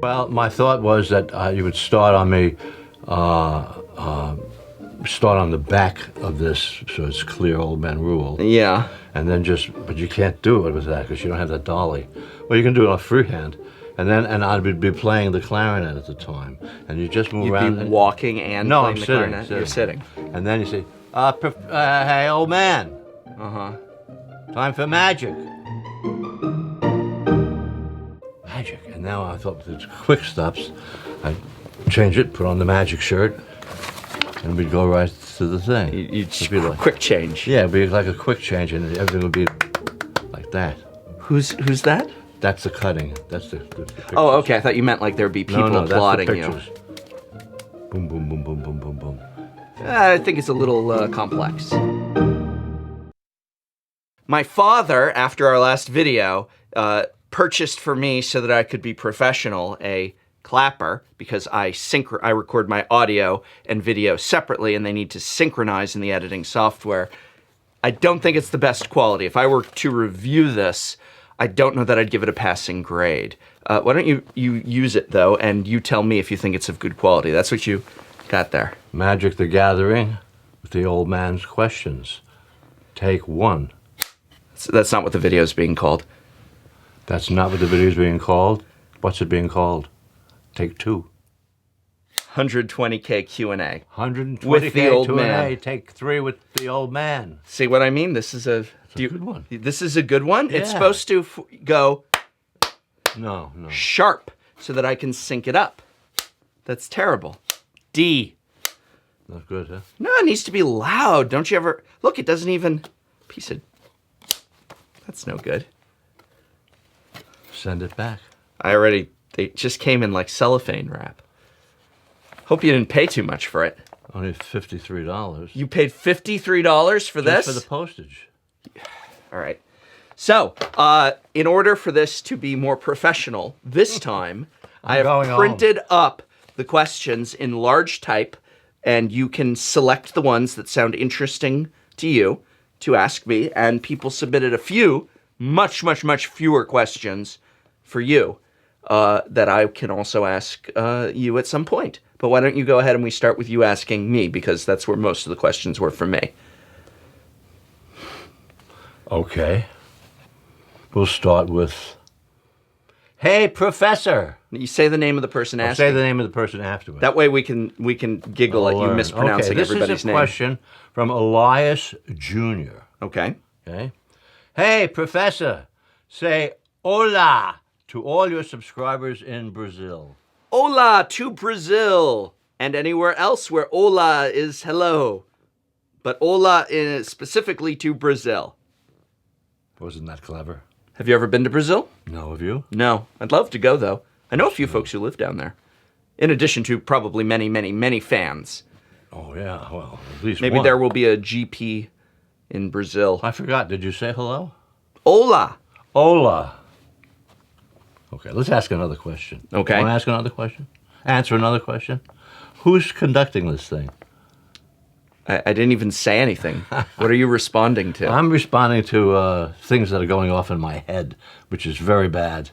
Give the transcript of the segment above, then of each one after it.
Well, my thought was that you would start on me, start on the back of this, so it's clear old man rule. Yeah. And then but you can't do it with that because you don't have that dolly. Well, you can do it on freehand. And I'd be playing the clarinet at the time. And you just move around. You'd be walking and no, playing I'm the sitting, clarinet? You're sitting. And then you say, hey, old man. Time for magic. Magic. And now I thought with the quick stops, I'd change it, put on the magic shirt, and we'd go right to the thing. You'd be like, quick change. Yeah, it'd be like a quick change, and everything would be like that. Who's that? That's the cutting. That's the pictures. Oh, okay. I thought you meant like there'd be people applauding you. That's the pictures. Boom, boom, boom, boom, boom, boom, boom. I think it's a little complex. My father, after our last video, purchased for me so that I could be professional a clapper because I record my audio and video separately and they need to synchronize in the editing software. I don't think it's the best quality. If I were to review this, I don't know that I'd give it a passing grade. Why don't you use it, though, and you tell me if you think it's of good quality. That's what you got there. Magic the Gathering with the old man's questions. Take 1. So that's not what the video is being called. That's not what the video is being called? What's it being called? Take 2. 120K Q&A. 120K with the old Q&A. man. Take 3 with the old man. See what I mean? This is a good one. This is a good one? Yeah. It's supposed to go No. sharp so that I can sync it up. That's terrible. D. Not good, huh? No, it needs to be loud. Don't you ever... Look, it doesn't even... Piece of... That's no good. Send it back. They just came in like cellophane wrap. Hope you didn't pay too much for it. Only $53. You paid $53 for this? Just for the postage. All right. So, in order for this to be more professional, this time, I have printed up the questions in large type, and you can select the ones that sound interesting to you to ask me, and people submitted a few, much fewer questions for you that I can also ask you at some point. But why don't you go ahead and we start with you asking me, because that's where most of the questions were from me. Okay. We'll start with, hey, Professor. You say the name of the person asking. Say the name of the person afterwards. That way we can giggle at you mispronouncing everybody's name. This is a question from Elias Jr. Okay. Okay. Hey, Professor, say hola to all your subscribers in Brazil. Hola to Brazil and anywhere else where hola is hello. But hola is specifically to Brazil. Wasn't that clever? Have you ever been to Brazil? No, have you? No. I'd love to go, though. I know a few folks who live down there. In addition to probably many fans. Oh, yeah. Well, at least Maybe one. there will be a GP in Brazil. I forgot. Did you say hello? Hola. Hola. Okay, let's ask another question. Okay. Want to ask another question? Answer another question? Who's conducting this thing? I didn't even say anything. What are you responding to? I'm responding to things that are going off in my head, which is very bad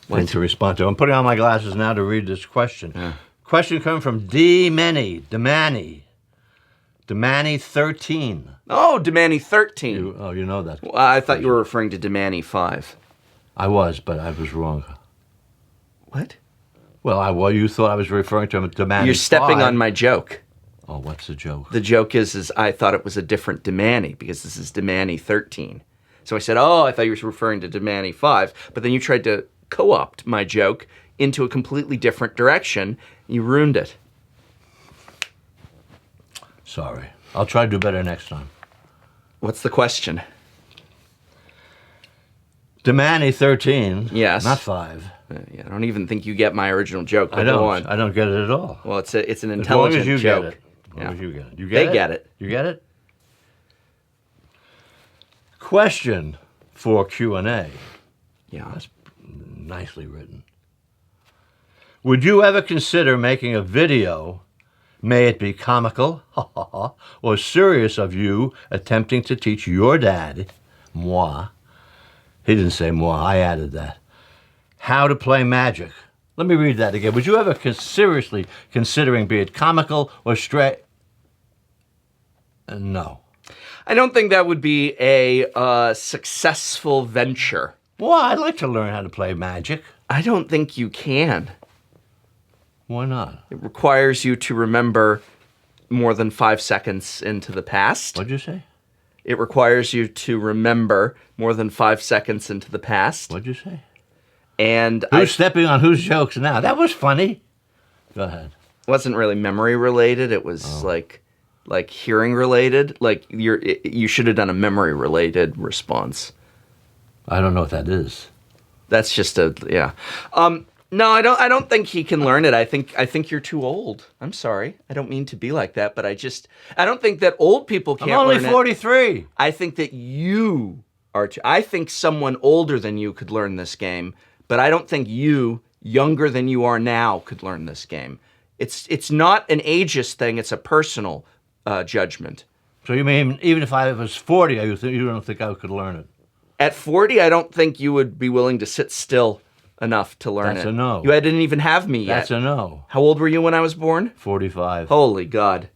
thing to respond to. I'm putting on my glasses now to read this question. Yeah. Question coming from Demany 13. Oh, Demany 13. You know that. Well, I thought you were referring to Demany 5. I was, but I was wrong. What? Well, you thought I was referring to Demany 5. You're stepping on my joke. Oh, what's the joke? The joke is I thought it was a different Demany because this is Demany 13. So I said, oh, I thought you were referring to Demany 5. But then you tried to co-opt my joke into a completely different direction. You ruined it. Sorry. I'll try to do better next time. What's the question? Demany 13. Yes. Not 5. Yeah, I don't even think you get my original joke. I don't. I don't get it at all. Well, it's an intelligent joke. Get it. As long as you get it. You They get it. You get it? Question for Q&A. Yeah. That's nicely written. Would you ever consider making a video, may it be comical, or serious, of you attempting to teach your dad, moi, he didn't say moi, I added that, how to play magic Let me read that again. Would you ever seriously considering, be it comical or straight? No. I don't think that would be a successful venture. Well, I'd like to learn how to play Magic. I don't think you can. Why not? It requires you to remember more than 5 seconds into the past. What'd you say? It requires you to remember more than 5 seconds into the past. What'd you say? And Who's stepping on whose jokes now? That was funny. Go ahead. Wasn't really memory related. It was like hearing related. Like you should have done a memory related response. I don't know what that is. That's just yeah. No, I don't think he can learn it. I think you're too old. I'm sorry. I don't mean to be like that, but I don't think that old people can't learn it. I'm only 43. I think that you are I think someone older than you could learn this game, but I don't think you, younger than you are now, could learn this game. It's not an ageist thing, it's a personal judgment. So you mean even if I was 40, you don't think I could learn it? At 40, I don't think you would be willing to sit still enough to learn it. That's a no. You didn't even have me yet. That's a no. How old were you when I was born? 45. Holy God.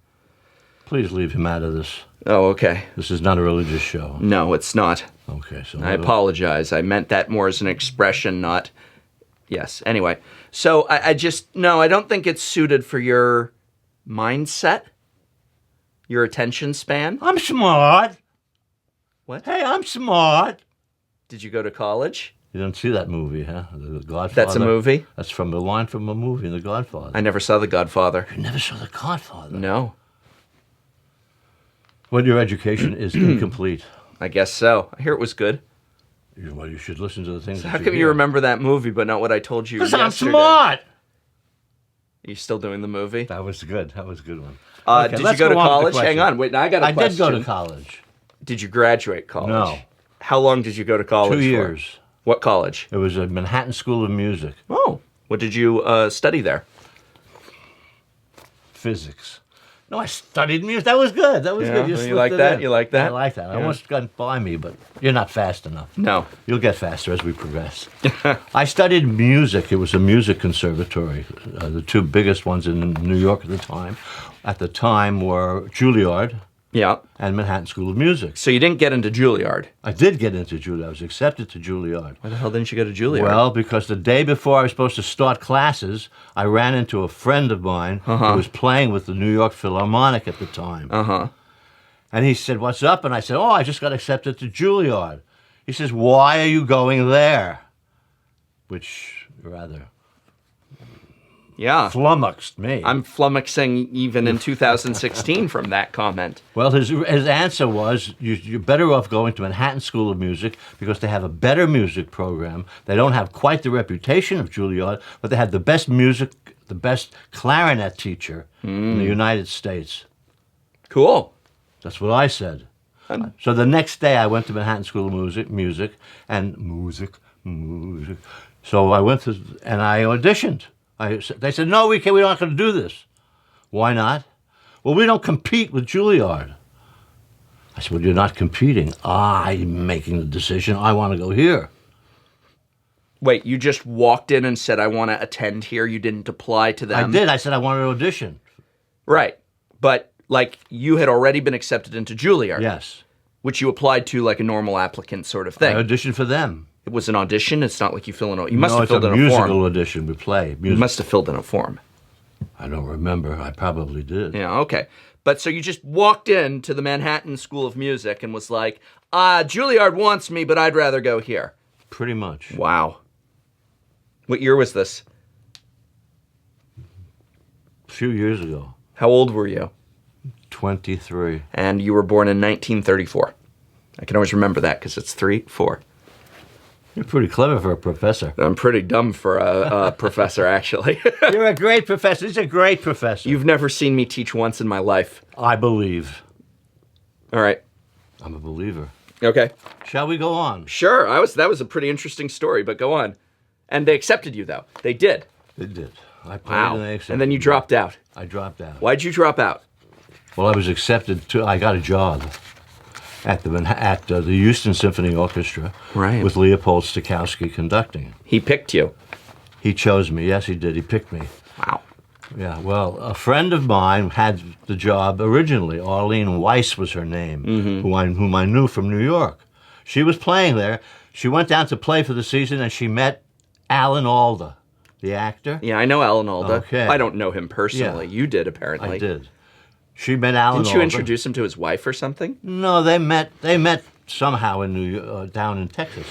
Please leave him out of this. Oh, okay. This is not a religious show. No, it's not. Okay, so I apologize. I meant that more as an expression, not... Yes. Anyway, so I don't think it's suited for your mindset, your attention span. I'm smart. What? Hey, I'm smart. Did you go to college? You don't see that movie, huh? The Godfather. That's a movie? That's from the line from a movie, The Godfather. I never saw The Godfather. You never saw The Godfather? No. Well, your education is incomplete. I guess so. I hear it was good. Well, you should listen to the things. So how come you remember that movie, but not what I told you yesterday? Because I'm smart. Are you still doing the movie? That was good. That was a good one. Did you go to college? Hang on. Wait, now I got a question. I did go to college. Did you graduate college? No. How long did you go to college 2 for? years. What college? It was a Manhattan School of Music. Oh. What did you study there? Physics. No, I studied music. That was good. That was good. You like that? You like that? I like that. I almost got by me, but you're not fast enough. No. You'll get faster as we progress. I studied music. It was a music conservatory. The two biggest ones in New York at the time. At the time were Juilliard Yeah. and Manhattan School of Music. So you didn't get into Juilliard. I did get into Juilliard. I was accepted to Juilliard. Why the hell didn't you go to Juilliard? Well, because the day before I was supposed to start classes, I ran into a friend of mine who was playing with the New York Philharmonic at the time. And he said, "What's up?" And I said, "Oh, I just got accepted to Juilliard." He says, "Why are you going there?" Which rather flummoxed me. I'm flummoxing even in 2016 from that comment. Well, his answer was, you're better off going to Manhattan School of Music because they have a better music program. They don't have quite the reputation of Juilliard, but they have the best music, the best clarinet teacher in the United States. Cool. That's what I said. So the next day I went to Manhattan School of Music. So I went to, and I auditioned. They said, "No, we're not going to do this." Why not? "Well, we don't compete with Juilliard." I said, "Well, you're not competing. I'm making the decision. I want to go here." Wait, you just walked in and said, "I want to attend here." You didn't apply to them? I did. I said I wanted to audition. Right. But, like, you had already been accepted into Juilliard. Yes. Which you applied to like a normal applicant sort of thing. I auditioned for them. It was an audition? It's not like you fill in a... You must No, have filled in it's a a form. musical audition. We play. You must have filled in a form. I don't remember. I probably did. Yeah, okay. But so you just walked into the Manhattan School of Music and was like, Juilliard wants me, but I'd rather go here. Pretty much. Wow. What year was this? A few years ago. How old were you? 23. And you were born in 1934. I can always remember that because it's 3, 4. You're pretty clever for a professor. I'm pretty dumb for a professor, actually. You're a great professor. He's a great professor. You've never seen me teach once in my life. I believe. All right. I'm a believer. Okay. Shall we go on? Sure. That was a pretty interesting story, but go on. And they accepted you, though. They did. They did. I played Wow. and they accepted And then you me. dropped out. I dropped out. Why'd you drop out? Well, I was accepted to. I got a job at the Houston Symphony Orchestra, Right. with Leopold Stokowski conducting. He picked you. He chose me. Yes, he did. He picked me. Wow. Yeah, well, a friend of mine had the job originally. Arlene Weiss was her name, whom I knew from New York. She was playing there. She went down to play for the season, and she met Alan Alda, the actor. Yeah, I know Alan Alda. Okay. I don't know him personally. Yeah. You did, apparently. I did. She met Alan Didn't you Alda. introduce him to his wife or something? No, they met somehow in down in Texas.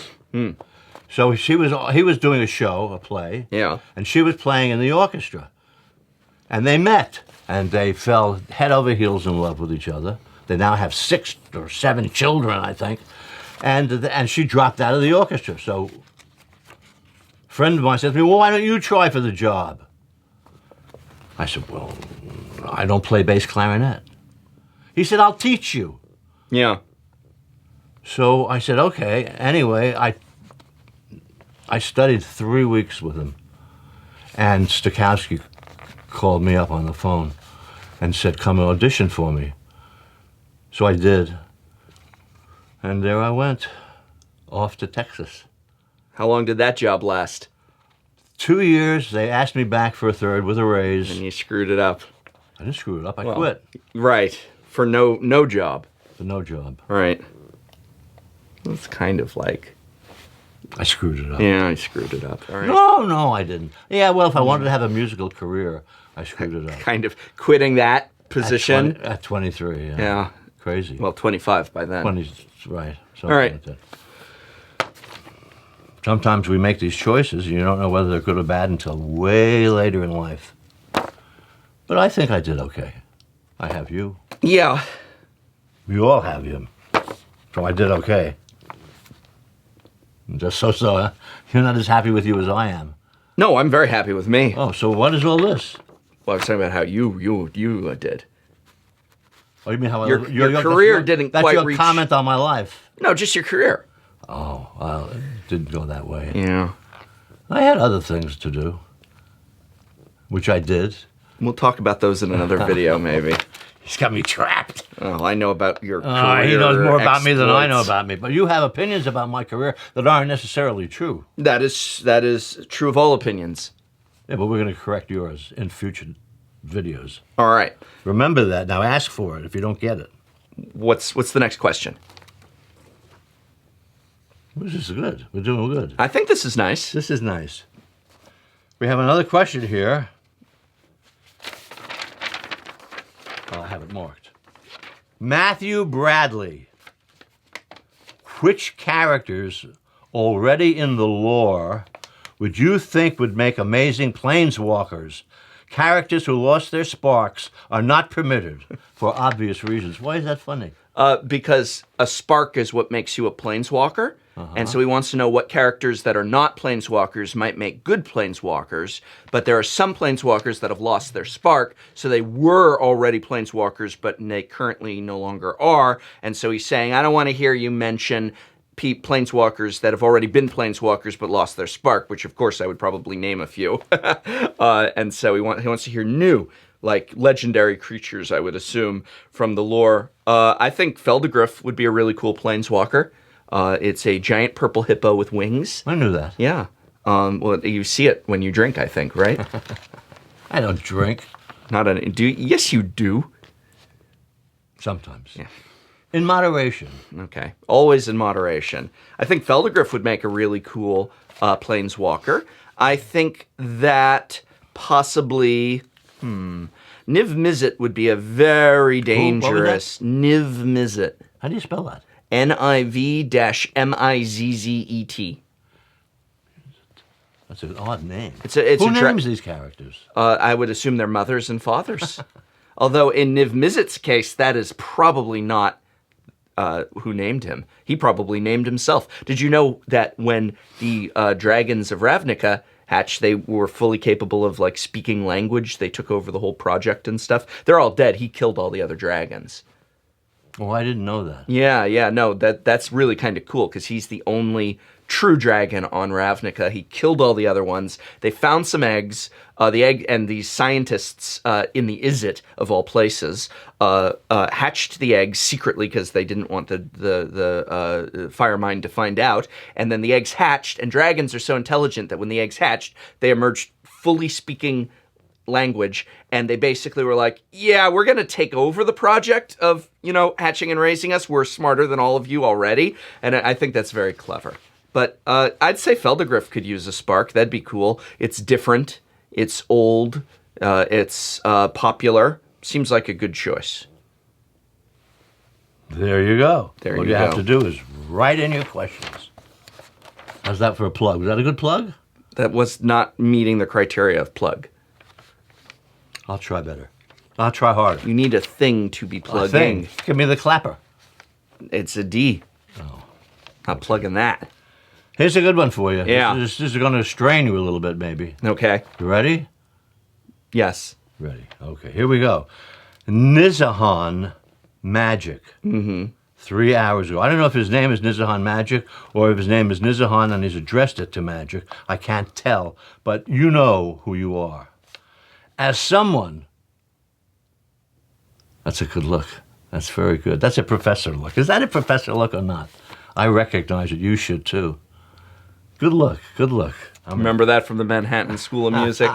So he was doing a show, a play. Yeah. And she was playing in the orchestra. And they met, and they fell head over heels in love with each other. They now have 6 or 7 children, I think. And she dropped out of the orchestra. So a friend of mine said to me, well, why don't you try for the job? I said, well, I don't play bass clarinet. He said, I'll teach you. Yeah. So I said, okay. Anyway, I studied 3 weeks with him. And Stokowski called me up on the phone and said, come and audition for me. So I did. And there I went, off to Texas. How long did that job last? 2 years, they asked me back for a third with a raise. And you screwed it up. I didn't screw it up, I quit Right. For no job. for no job. Right. It's kind of like, I screwed it up. yeah, I screwed it up. All right. No, I didn't. Yeah, well, if I wanted to have a musical career, I screwed it up. Kind of quitting that position. At 23, yeah. Yeah. Crazy. Well, 25 by then. 20, right. Something All right. like that. Sometimes we make these choices, and you don't know whether they're good or bad until way later in life. But I think I did okay. I have you. Yeah. We all have you. So I did okay. Just so, huh? You're not as happy with you as I am. No, I'm very happy with me. Oh, so what is all this? Well, I was talking about how you did. Oh, you mean how Your career didn't that's quite your reach- comment on my life. No, just your career. Oh, well, it didn't go that way. Yeah. I had other things to do, which I did. We'll talk about those in another video, maybe. He's got me trapped. Oh, I know about your career. He knows more about me than I know exploits. about me. But you have opinions about my career that aren't necessarily true. That is true of all opinions. Yeah, but we're going to correct yours in future videos. All right. Remember that. Now ask for it if you don't get it. What's the next question? This is good. We're doing good. I think this is nice. This is nice. We have another question here. Oh, I have it marked. Matthew Bradley. Which characters already in the lore would you think would make amazing planeswalkers? Characters who lost their sparks are not permitted for obvious reasons. Why is that funny? Because a spark is what makes you a planeswalker. And so he wants to know what characters that are not planeswalkers might make good planeswalkers. But there are some planeswalkers that have lost their spark, so they were already planeswalkers, but they currently no longer are. And so he's saying, I don't want to hear you mention planeswalkers that have already been planeswalkers but lost their spark, which of course I would probably name a few. And so he wants to hear new, like legendary creatures, I would assume, from the lore. I think Feldegriff would be a really cool planeswalker. It's a giant purple hippo with wings. I knew that. Yeah. Well, you see it when you drink, I think, right? I don't drink. Yes, you do. Sometimes. Yeah. In moderation. Okay. Always in moderation. I think Feldegriff would make a really cool planeswalker. I think that possibly Niv Mizzet would be a very dangerous Niv Mizzet. How do you spell that? NIV-MIZZET. That's an odd name. Who names these characters? I would assume they're mothers and fathers. Although in Niv Mizzet's case, that is probably not who named him. He probably named himself. Did you know that when the dragons of Ravnica hatched, they were fully capable of like speaking language? They took over the whole project and stuff. They're all dead. He killed all the other dragons. Oh, I didn't know that. Yeah, no, that's really kind of cool because he's the only true dragon on Ravnica. He killed all the other ones. They found some eggs. The egg and these scientists in the Izzet of all places hatched the eggs secretly because they didn't want the Firemind to find out. And then the eggs hatched, and dragons are so intelligent that when the eggs hatched, they emerged fully speaking language, and they basically were like, yeah, we're going to take over the project of, hatching and raising us. We're smarter than all of you already. And I think that's very clever. But I'd say Feldegriff could use a spark. That'd be cool. It's different. It's old. It's popular. Seems like a good choice. There you go. There All you you have go. to do is write in your questions. How's that for a plug? Was that a good plug? That was not meeting the criteria of plug. I'll try better. I'll try harder. You need a thing to be A plugging. thing. Give me the clapper. It's a D. Oh. Not plugging that. Here's a good one for you. Yeah. This is going to strain you a little bit, maybe. Okay. You ready? Yes. Ready. Okay, here we go. Nizahan Magic. Mm-hmm. 3 hours ago. I don't know if his name is Nizahan Magic or if his name is Nizahan and he's addressed it to Magic. I can't tell, but you know who you are. As someone... That's a good look. That's very good. That's a professor look. Is that a professor look or not? I recognize it. You should too. Good look. Good look. Remember that from the Manhattan School of Music?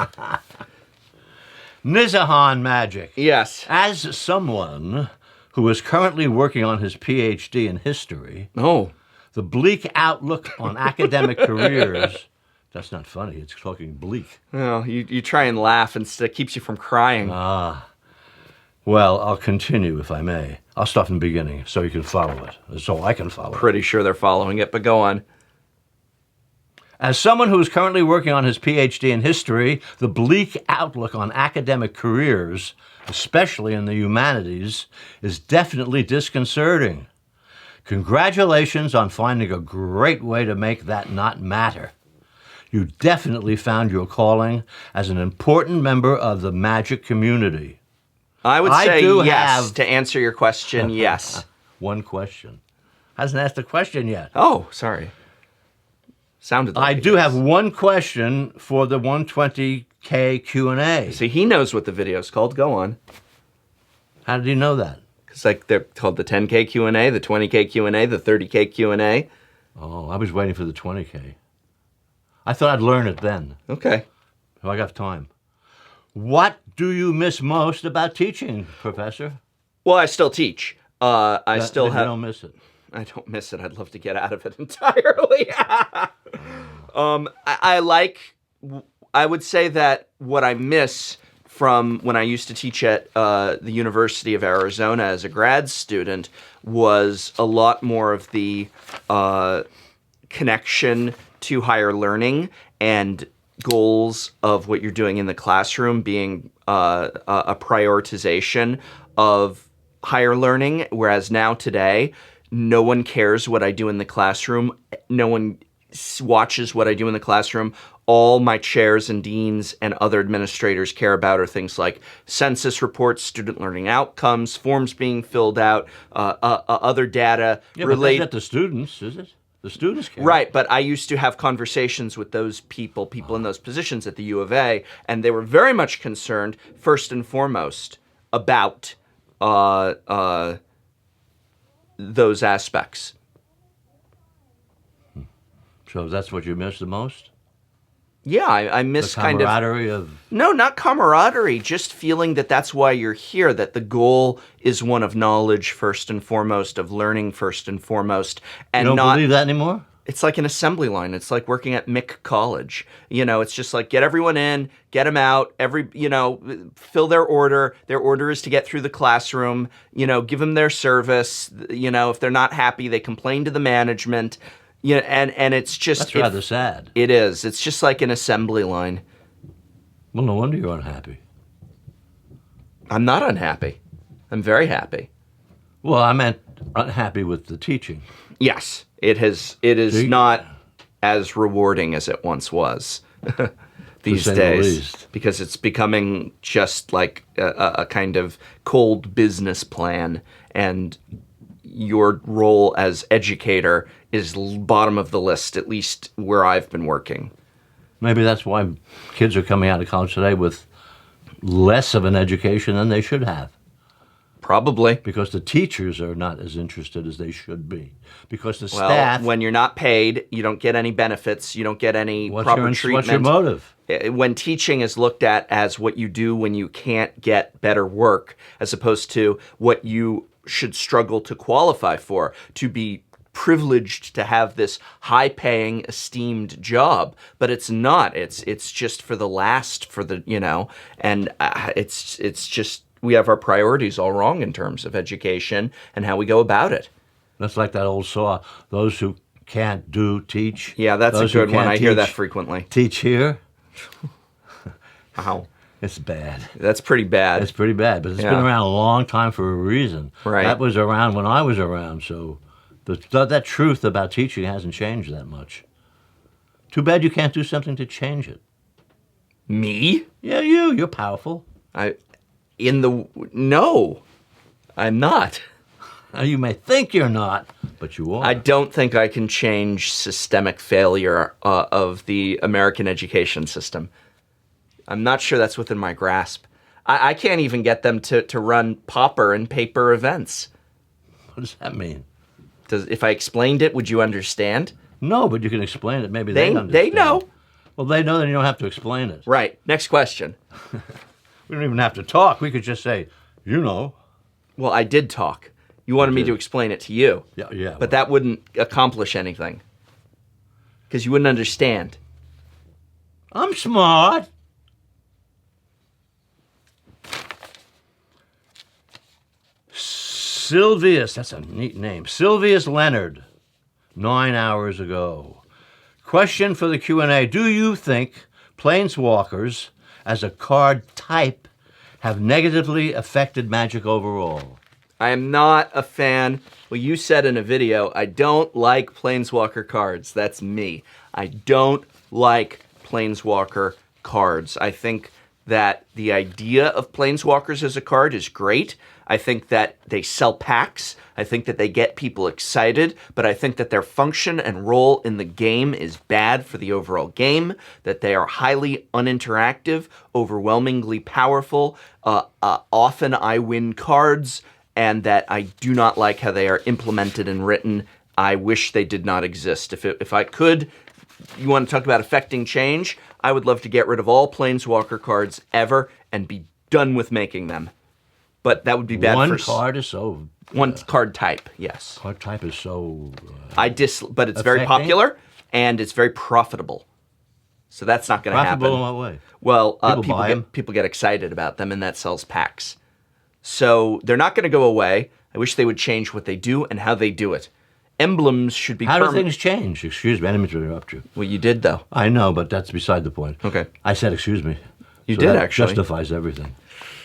Nizahan Magic. Yes. As someone who is currently working on his PhD in history, Oh. the bleak outlook on academic careers... That's not funny. It's talking bleak. Well, you try and laugh and it keeps you from crying. Well, I'll continue if I may. I'll start from the beginning so you can follow it. So I can follow it. Pretty sure they're following it, but go on. As someone who is currently working on his PhD in history, the bleak outlook on academic careers, especially in the humanities, is definitely disconcerting. Congratulations on finding a great way to make that not matter. You definitely found your calling as an important member of the magic community. I would I say do yes. have- To answer your question, yes. One question. Hasn't asked a question yet. Oh, sorry. Sounded like I it, do yes. have one question for the 120K Q&A. See, he knows what the video's called. Go on. How did you know that? Because they're called the 10K Q&A, the 20K Q&A, the 30K Q&A. Oh, I was waiting for the 20K. I thought I'd learn it then. Okay. So I got time. What do you miss most about teaching, Professor? Well, I still teach. I That you don't miss it. I don't miss it. I'd love to get out of it entirely. I would say that what I miss from when I used to teach at the University of Arizona as a grad student was a lot more of the connection to higher learning and goals of what you're doing in the classroom being a prioritization of higher learning, whereas now today, no one cares what I do in the classroom. No one watches what I do in the classroom. All my chairs and deans and other administrators care about are things like census reports, student learning outcomes, forms being filled out, other data. Yeah, but that's not the students, is it? The students care. Right, but I used to have conversations with those people in those positions at the U of A, and they were very much concerned, first and foremost, about those aspects. So that's what you miss the most? Yeah, I miss The kind of... camaraderie of... No, not camaraderie, just feeling that that's why you're here, that the goal is one of knowledge first and foremost, of learning first and foremost, and You don't not... believe that anymore? It's like an assembly line. It's like working at Mick College. It's just like get everyone in, get them out, fill their order. Their order is to get through the classroom, give them their service. If they're not happy, they complain to the management. And it's just... That's rather sad. It is. It's just like an assembly line. Well, no wonder you're unhappy. I'm not unhappy. I'm very happy. Well, I meant unhappy with the teaching. Yes, it is See? not as rewarding as it once was these say the days, least. because it's becoming just like a kind of cold business plan, and your role as educator is bottom of the list, at least where I've been working. Maybe that's why kids are coming out of college today with less of an education than they should have. Probably. Because the teachers are not as interested as they should be. Because the Well, staff... when you're not paid, you don't get any benefits, you don't get any proper treatment. What's your motive? When teaching is looked at as what you do when you can't get better work, as opposed to what you should struggle to qualify for, to be privileged to have this high-paying, esteemed job, but it's not. It's just for the last, for the, you know, and it's just, we have our priorities all wrong in terms of education and how we go about it. That's like that old saw, those who can't do, teach. Yeah, that's a good one. I hear that frequently. Teach here. Ow. It's bad. That's pretty bad. It's pretty bad, but it's been around a long time for a reason. Right. That was around when I was around, so that truth about teaching hasn't changed that much. Too bad you can't do something to change it. Me? Yeah, you're powerful. No, I'm not. Now, you may think you're not, but you are. I don't think I can change systemic failure of the American education system. I'm not sure that's within my grasp. I can't even get them to run pauper and paper events. What does that mean? If I explained it, would you understand? No, but you can explain it. Maybe they understand. They know. Well, they know that you don't have to explain it. Right. Next question. We don't even have to talk. We could just say, you know. Well, I did talk. You wanted me to explain it to you. Yeah. But that wouldn't accomplish anything. Because you wouldn't understand. I'm smart. Sylvius, that's a neat name. Sylvius Leonard, 9 hours ago. Question for the Q&A. Do you think Planeswalkers as a card type have negatively affected Magic overall? I am not a fan. Well, you said in a video, I don't like Planeswalker cards. That's me. I don't like Planeswalker cards. I think that the idea of Planeswalkers as a card is great. I think that they sell packs. I think that they get people excited, but I think that their function and role in the game is bad for the overall game, that they are highly uninteractive, overwhelmingly powerful, often I win cards, and that I do not like how they are implemented and written. I wish they did not exist. If I could, you want to talk about affecting change, I would love to get rid of all Planeswalker cards ever and be done with making them. But that would be bad One card is so... One card type, yes. Card type is so... but it's very popular, and it's very profitable. So that's not going to happen. Profitable in what way? Well, people get excited about them, and that sells packs. So they're not going to go away. I wish they would change what they do and how they do it. Emblems should be How do things change? Excuse me, I didn't mean to interrupt you. Well, you did, though. I know, but that's beside the point. Okay. I said excuse me. You did, that actually. Justifies everything.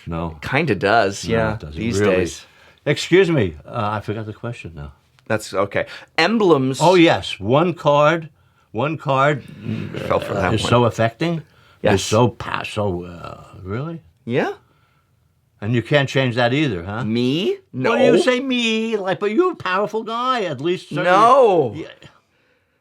No. Kind of does, yeah, No, it doesn't. these Really. days. Excuse me, I forgot the question now. That's okay. Emblems... Oh, yes, one card Fell for that is one. so affecting. Yes. Is so really? Yeah? And you can't change that either, huh? Me? No. Well, you say me, but you're a powerful guy, at least. No. Yeah.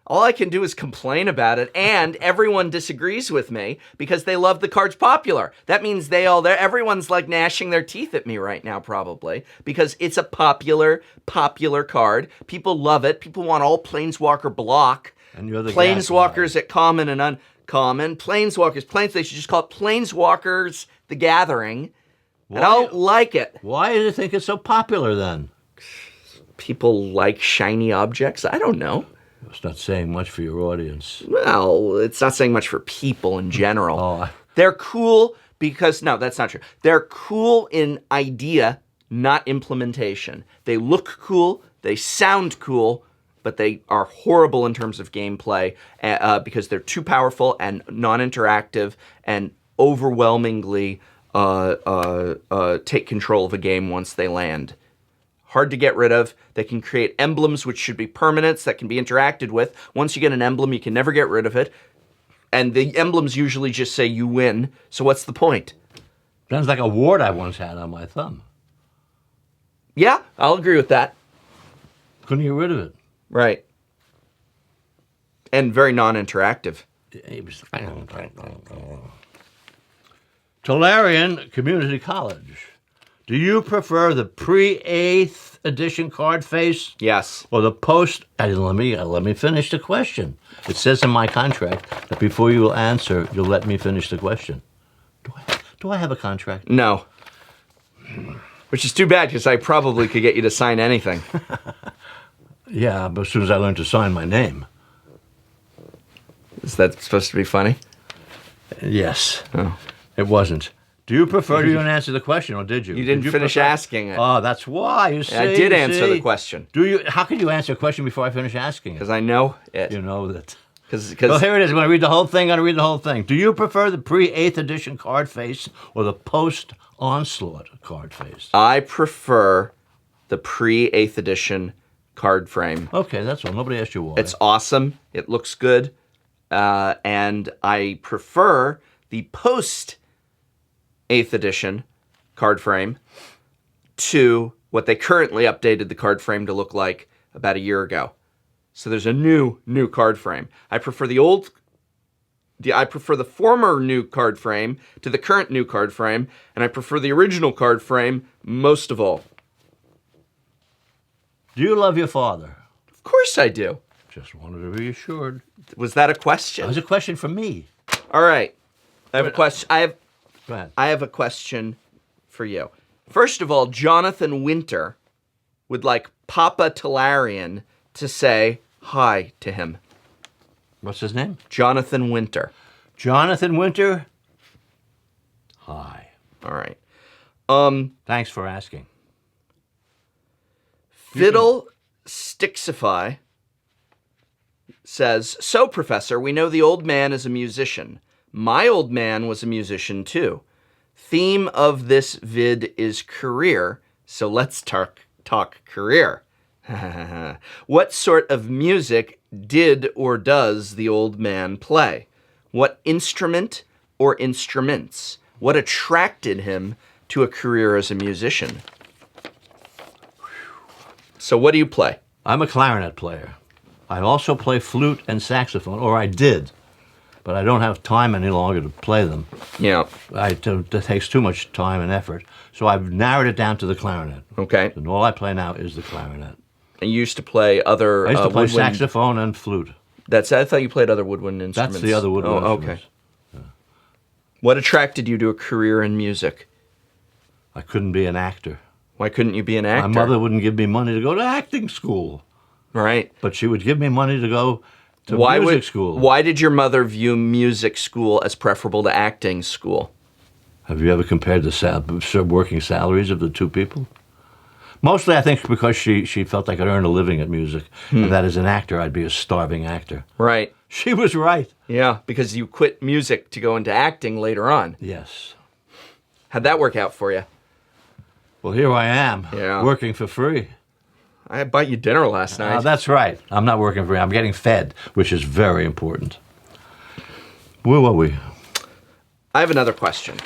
All I can do is complain about it, and everyone disagrees with me because they love the card's popular. That means everyone's like gnashing their teeth at me right now, probably, because it's a popular card. People love it. People want all Planeswalker block. And you're the Planeswalkers at common and uncommon. Planeswalkers, they should just call it Planeswalkers the Gathering. I don't like it. Why do you think it's so popular then? People like shiny objects. I don't know. It's not saying much for your audience. Well, it's not saying much for people in general. Oh, They're cool because, no, that's not true. They're cool in idea, not implementation. They look cool, they sound cool, but they are horrible in terms of gameplay because they're too powerful and non-interactive and overwhelmingly take control of a game once they land. Hard to get rid of. They can create emblems, which should be permanents that can be interacted with. Once you get an emblem, you can never get rid of it. And the emblems usually just say you win. So what's the point? Sounds like a wart I once had on my thumb. Yeah, I'll agree with that. Couldn't get rid of it. Right. And very non-interactive. It was Tolarian Community College. Do you prefer the pre-8th edition card face Yes. or the post? Let me finish the question. It says in my contract that before you will answer, you'll let me finish the question. Do I have a contract? No. Which is too bad because I probably could get you to sign anything. Yeah, but as soon as I learn to sign my name. Is that supposed to be funny? Yes. Oh. It wasn't. Do you prefer to even answer the question, or did you? You didn't finish asking it. Oh, that's why. You see, I did answer the question. Do you? How can you answer a question before I finish asking it? Because I know it. You know that. Well, here it is. I'm going to read the whole thing. I'm going to read the whole thing. Do you prefer the pre-8th edition card face or the post-onslaught card face? I prefer the pre-8th edition card frame. Okay, that's all. Nobody asked you why. It's awesome. It looks good. And I prefer the post-8th edition card frame to what they currently updated the card frame to look like about a year ago. So there's a new card frame. I prefer the former new card frame to the current new card frame, and I prefer the original card frame most of all. Do you love your father? Of course I do. Just wanted to be assured. Was that a question? That was a question from me. All right. I have a question. Go ahead. I have a question for you. First of all, Jonathan Winter would like Papa Tolarian to say hi to him. What's his name? Jonathan Winter. Jonathan Winter. Hi. All right. Thanks for asking. Fiddle Stixify says, so, Professor, we know the old man is a musician. My old man was a musician, too. Theme of this vid is career, so let's talk career. What sort of music did or does the old man play? What instrument or instruments? What attracted him to a career as a musician? So what do you play? I'm a clarinet player. I also play flute and saxophone, or I did, but I don't have time any longer to play them. Yeah. It takes too much time and effort, so I've narrowed it down to the clarinet. Okay. And all I play now is the clarinet. And you used to play other I used to play woodwind... saxophone and flute. I thought you played other woodwind instruments. That's the other woodwind okay. instruments. Yeah. What attracted you to a career in music? I couldn't be an actor. Why couldn't you be an actor? My mother wouldn't give me money to go to acting school. Right. But she would give me money to go to music school. Why did your mother view music school as preferable to acting school? Have you ever compared the working salaries of the two people? Mostly, I think, because she felt I could earn a living at music, and that as an actor, I'd be a starving actor. Right. She was right. Yeah, because you quit music to go into acting later on. Yes. How'd that work out for you? Well, here I am, Yeah. working for free. I bought you dinner last night. That's right. I'm not working for free. I'm getting fed, which is very important. Where were we? I have another question.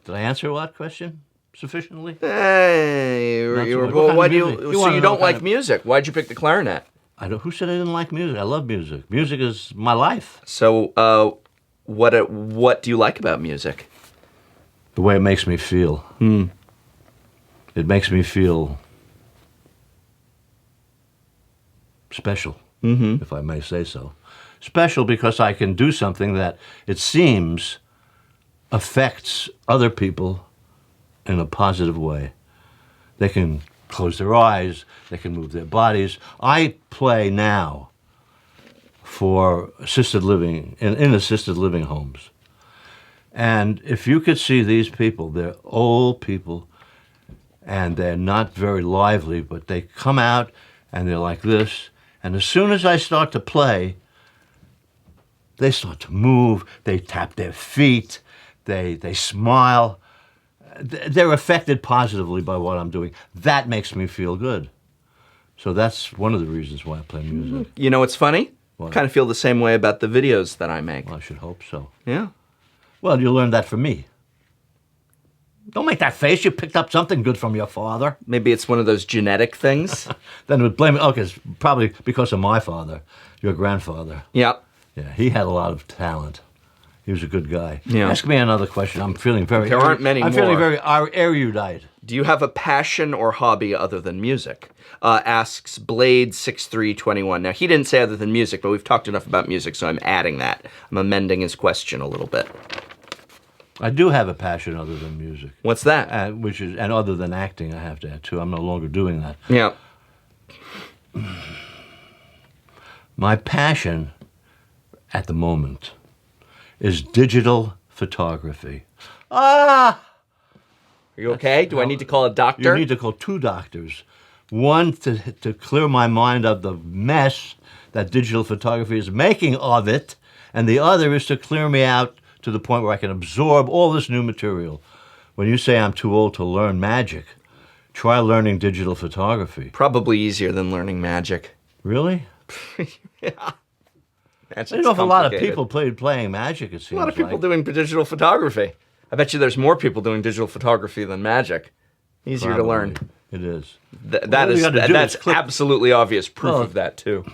Did I answer what question sufficiently? Hey, Not so much. well, What why kind do of you? music? You So wanna you know don't what kind like of- music? Why'd you pick the clarinet? Who said I didn't like music? I love music. Music is my life. So, what do you like about music? The way it makes me feel. It makes me feel special, if I may say so. Special because I can do something that it seems affects other people in a positive way. They can close their eyes, they can move their bodies. I play now for assisted living, in assisted living homes. And if you could see these people, they're old people, and they're not very lively, but they come out and they're like this. And as soon as I start to play, they start to move, they tap their feet, they smile. They're affected positively by what I'm doing. That makes me feel good. So that's one of the reasons why I play music. You know what's funny? What? Kind of feel the same way about the videos that I make. Well, I should hope so. Yeah. Well, you learned that from me. Don't make that face. You picked up something good from your father. Maybe it's one of those genetic things. Then would blame it. Okay, it's probably because of my father, your grandfather. Yep. Yeah, he had a lot of talent. He was a good guy. Yeah. Ask me another question. I'm feeling very... There aren't many I'm more. feeling very erudite. Do you have a passion or hobby other than music? Asks Blade6321. Now, he didn't say other than music, but we've talked enough about music, so I'm adding that. I'm amending his question a little bit. I do have a passion other than music. What's that? And other than acting, I have to add too. I'm no longer doing that. Yeah. My passion at the moment is digital photography. Ah! Are you okay? Do I need to call a doctor? You need to call 2 doctors. One to clear my mind of the mess that digital photography is making of it, and the other is to clear me out to the point where I can absorb all this new material. When you say I'm too old to learn magic, try learning digital photography. Probably easier than learning magic. Really? Yeah. Magic's I know if a lot of complicated. people playing magic, it seems A lot of people like. doing digital photography. I bet you there's more people doing digital photography than magic. Easier to learn. It is. That's absolutely obvious proof of that too.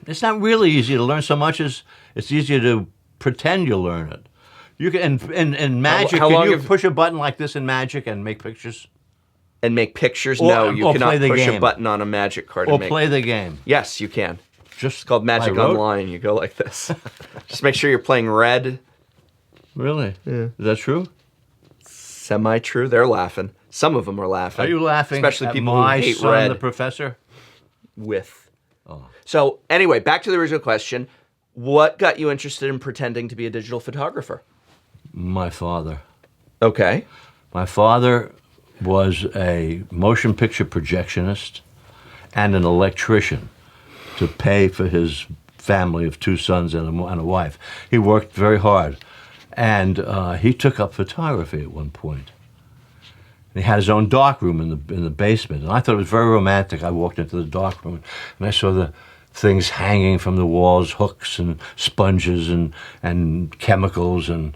It's not really easy to learn so much as it's easier to pretend you learn it. You can in magic. how Can long you have- push a button like this in magic and make pictures, And make pictures? Or- No, you or cannot play the push a game. button on a magic card or and make. play the game? Yes, you can. Just It's called Magic by rote? Online. You go like this. Just make sure you're playing red. Really? Yeah. Is that true? Semi-true. They're laughing. Some of them are laughing. Are you laughing Especially at people my who hate son, red the professor? with. Oh. So anyway, back to the original question. What got you interested in pretending to be a digital photographer? My father. Okay. My father was a motion picture projectionist and an electrician to pay for his family of 2 sons and a wife. He worked very hard, and he took up photography at one point. He had his own darkroom in the basement, and I thought it was very romantic. I walked into the darkroom, and I saw the things hanging from the walls, hooks and sponges and chemicals and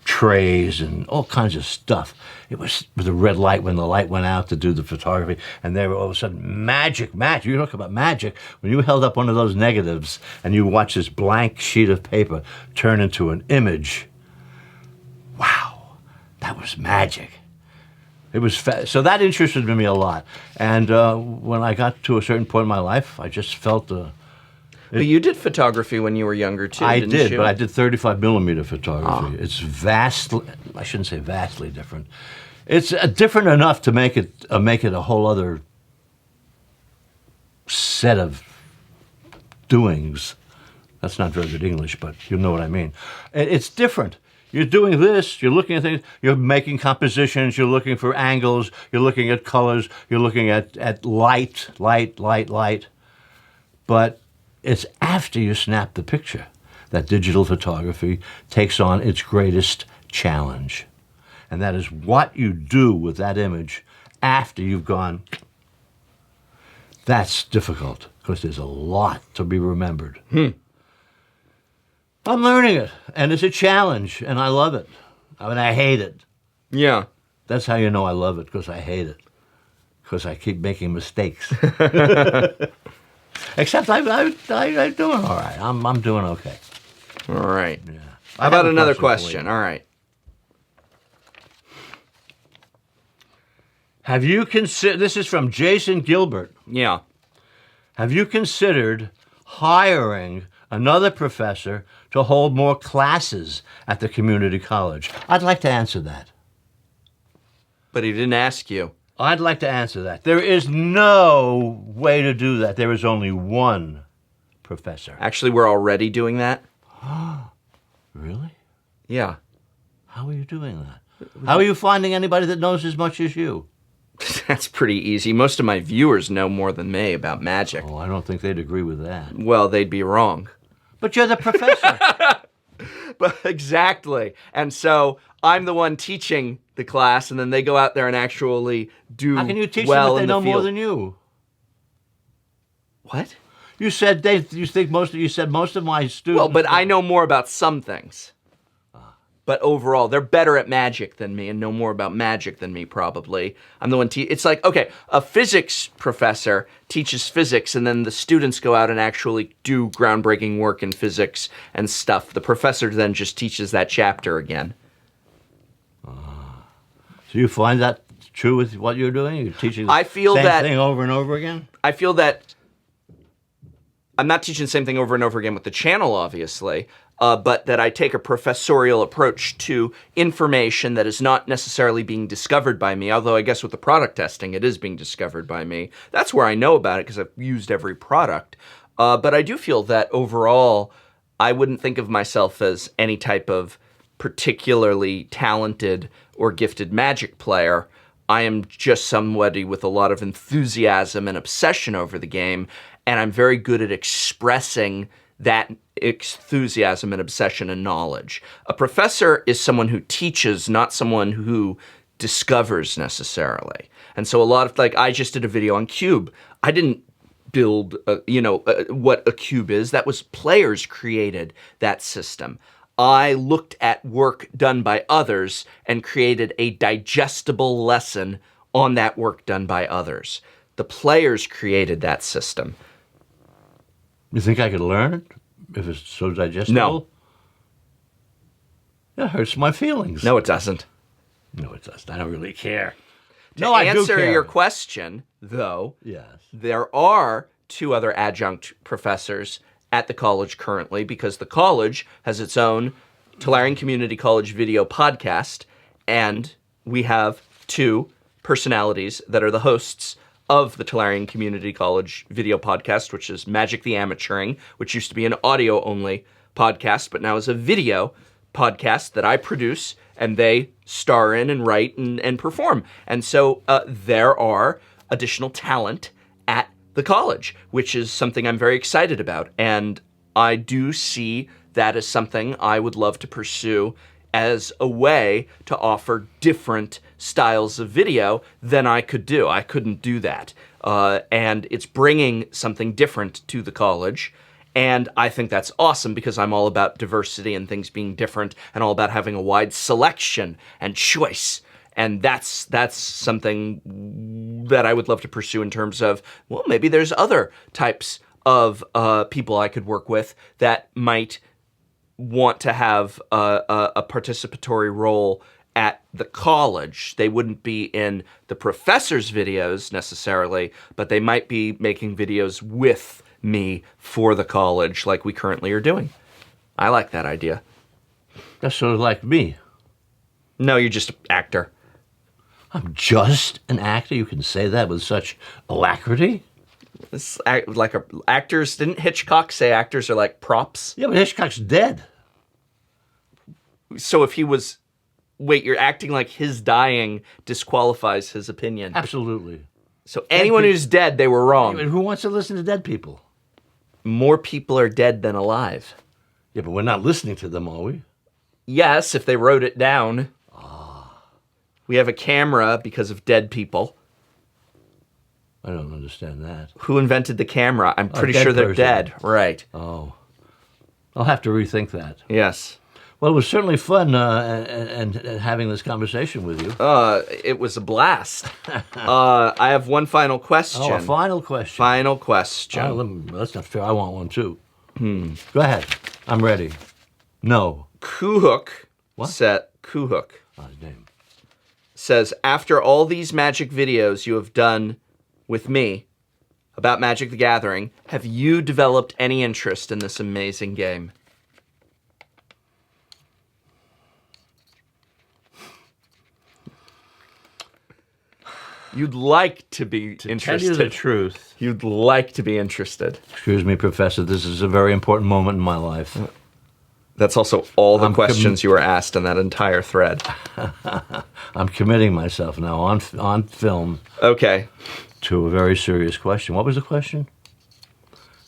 trays and all kinds of stuff. It was with a red light when the light went out to do the photography, and they were all of a sudden magic. You talk about magic. When you held up one of those negatives and you watch this blank sheet of paper turn into an image, wow, that was magic. It was so that interested me a lot, and when I got to a certain point in my life, I just felt But you did photography when you were younger too. I didn't did, you? but I did 35 millimeter photography. It's vastly, I shouldn't say vastly different. It's different enough to make it a whole other set of doings. That's not very good English, but you know what I mean. It's different. You're doing this, you're looking at things, you're making compositions, you're looking for angles, you're looking at colors, you're looking at light. But it's after you snap the picture that digital photography takes on its greatest challenge. And that is what you do with that image after you've gone. That's difficult because there's a lot to be remembered. I'm learning it, and it's a challenge, and I love it. I mean, I hate it. Yeah. That's how you know I love it, because I hate it. Because I keep making mistakes. Except I'm doing all right. I'm doing okay. All right. Yeah. How about another for you. question? All right. Have you considered, this is from Jason Gilbert. Yeah. Have you considered hiring another professor to hold more classes at the community college? I'd like to answer that. But he didn't ask you. I'd like to answer that. There is no way to do that. There is only one professor. Actually, we're already doing that. Really? Yeah. How are you doing that? How are you finding anybody that knows as much as you? That's pretty easy. Most of my viewers know more than me about magic. Oh, I don't think they'd agree with that. Well, they'd be wrong. But you're the professor. But exactly. And so I'm the one teaching the class, and then they go out there and actually do How can you teach well them if they in the know more field. than you? What? You said most of my students. Well, but I know more about some things. But overall, they're better at magic than me and know more about magic than me, probably. I'm the one it's like, okay, a physics professor teaches physics, and then the students go out and actually do groundbreaking work in physics and stuff. The professor then just teaches that chapter again. So you find that true with what you're doing? You're teaching I feel the same that- thing over and over again? I feel that I'm not teaching the same thing over and over again with the channel, obviously, but that I take a professorial approach to information that is not necessarily being discovered by me, although I guess with the product testing, it is being discovered by me. That's where I know about it because I've used every product. But I do feel that overall, I wouldn't think of myself as any type of particularly talented or gifted magic player. I am just somebody with a lot of enthusiasm and obsession over the game, and I'm very good at expressing that enthusiasm and obsession and knowledge. A professor is someone who teaches, not someone who discovers necessarily. And so a lot of, like, I just did a video on Cube. I didn't build, what a cube is. That was players created that system. I looked at work done by others and created a digestible lesson on that work done by others. The players created that system. You think I could learn it if it's so digestible? No. That hurts my feelings. No, it doesn't. No, it doesn't. I don't really care. To No, I do answer care. your question, though, Yes. there are 2 other adjunct professors at the college currently because the college has its own Tolarian Community College video podcast, and we have 2 personalities that are the hosts of the Tolarian Community College video podcast, which is Magic the Amateuring, which used to be an audio-only podcast, but now is a video podcast that I produce, and they star in and write and perform. And so there are additional talent at the college, which is something I'm very excited about. And I do see that as something I would love to pursue as a way to offer different styles of video than I could do. I couldn't do that. And it's bringing something different to the college. And I think that's awesome because I'm all about diversity and things being different and all about having a wide selection and choice. And that's something that I would love to pursue in terms of, well, maybe there's other types of people I could work with that might want to have a participatory role at the college. They wouldn't be in the professor's videos necessarily, but they might be making videos with me for the college like we currently are doing. I like that idea. That's sort of like me. No, you're just an actor. I'm just an actor? You can say that with such alacrity? It's like actors, didn't Hitchcock say actors are like props? Yeah, but Hitchcock's dead. So if he was, wait, you're acting like his dying disqualifies his opinion. Absolutely. So anyone who's dead, they were wrong. Who wants to listen to dead people? More people are dead than alive. Yeah, but we're not listening to them, are we? Yes, if they wrote it down. We have a camera because of dead people. I don't understand that. Who invented the camera? I'm pretty dead sure they're person. dead. Right. Oh. I'll have to rethink that. Yes. Well, it was certainly fun and having this conversation with you. It was a blast. I have one final question. Oh, a final question. Final question. That's not fair. I want one, too. Go ahead. I'm ready. No. Kuhook. What? Kuhook. Oh, his name. Says, after all these magic videos you have done with me about Magic the Gathering, have you developed any interest in this amazing game? You'd like to be interested. Tell you the truth. You'd like to be interested. Excuse me, Professor. This is a very important moment in my life. That's also all the questions you were asked in that entire thread. I'm committing myself now on film Okay. to a very serious question. What was the question?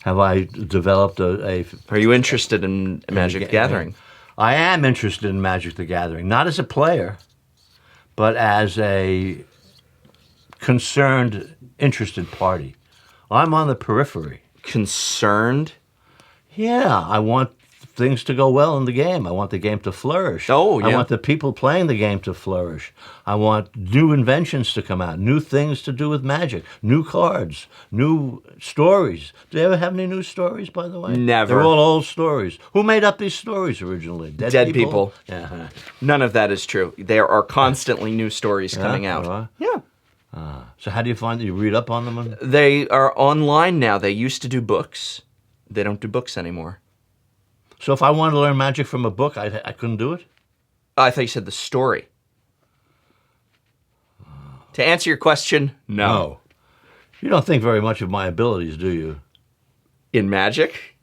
Have I developed a Are you interested in Magic the Gathering? I am interested in Magic the Gathering, not as a player, but as a concerned, interested party. I'm on the periphery. Concerned? Yeah, I want things to go well in the game. I want the game to flourish. Oh, yeah. I want the people playing the game to flourish. I want new inventions to come out, new things to do with Magic, new cards, new stories. Do you ever have any new stories, by the way? Never. They're all old stories. Who made up these stories originally? Dead people. Yeah. None of that is true. There are constantly new stories coming out. Right. Yeah. So how do you find that you read up on them? They are online now. They used to do books. They don't do books anymore. So if I wanted to learn Magic from a book, I couldn't do it? I thought you said the story. To answer your question, no. You don't think very much of my abilities, do you? In Magic?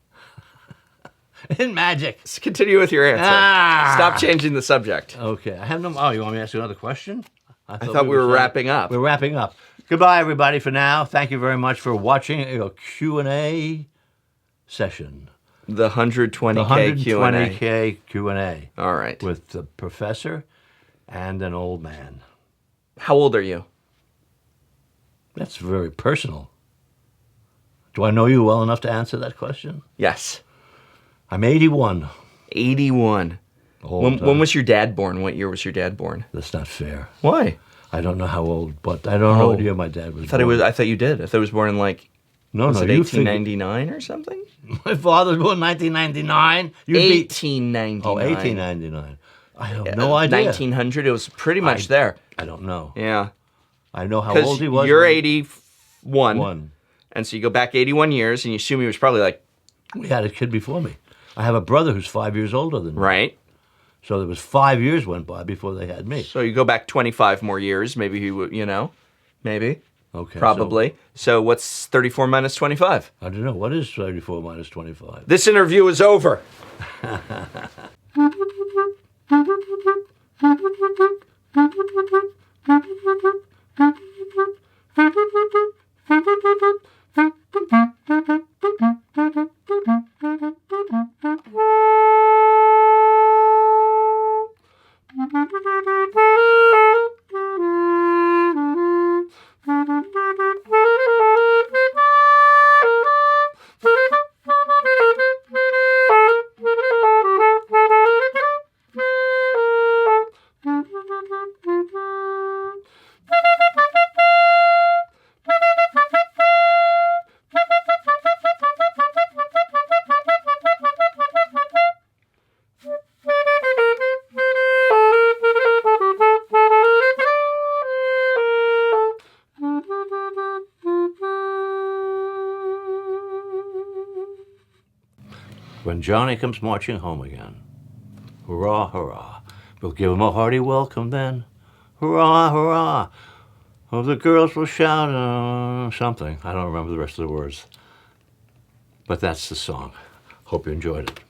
In Magic. Let's continue with your answer. Stop changing the subject. Okay. I have no... Oh, you want me to ask you another question? I thought we were wrapping up. We're wrapping up. Goodbye, everybody, for now. Thank you very much for watching a Q&A session. The 120K Q&A. 120K Q&A. All right. With the professor and an old man. How old are you? That's very personal. Do I know you well enough to answer that question? Yes. I'm 81. 81. When was your dad born? What year was your dad born? That's not fair. Why? I don't know how old, but I don't know what year my dad was born. I thought you did. I thought he was born in was it 1899 or something? My father was born in 1999. 1899. Oh, 1899. I have no idea. 1900. It was pretty much there. I don't know. Yeah. I know how old he was. You're 81. One. And so you go back 81 years, and you assume he was probably like... We had a kid before me. I have a brother who's 5 years older than me. Right. So there was 5 years went by before they had me. So you go back 25 more years, maybe he would, maybe. Okay. Probably. So what's 34 minus 25? I don't know. What is 34 minus 25? This interview is over. When Johnny comes marching home again, hurrah, hurrah, we'll give him a hearty welcome then. Hurrah, hurrah. Oh, the girls will shout something. I don't remember the rest of the words. But that's the song. Hope you enjoyed it.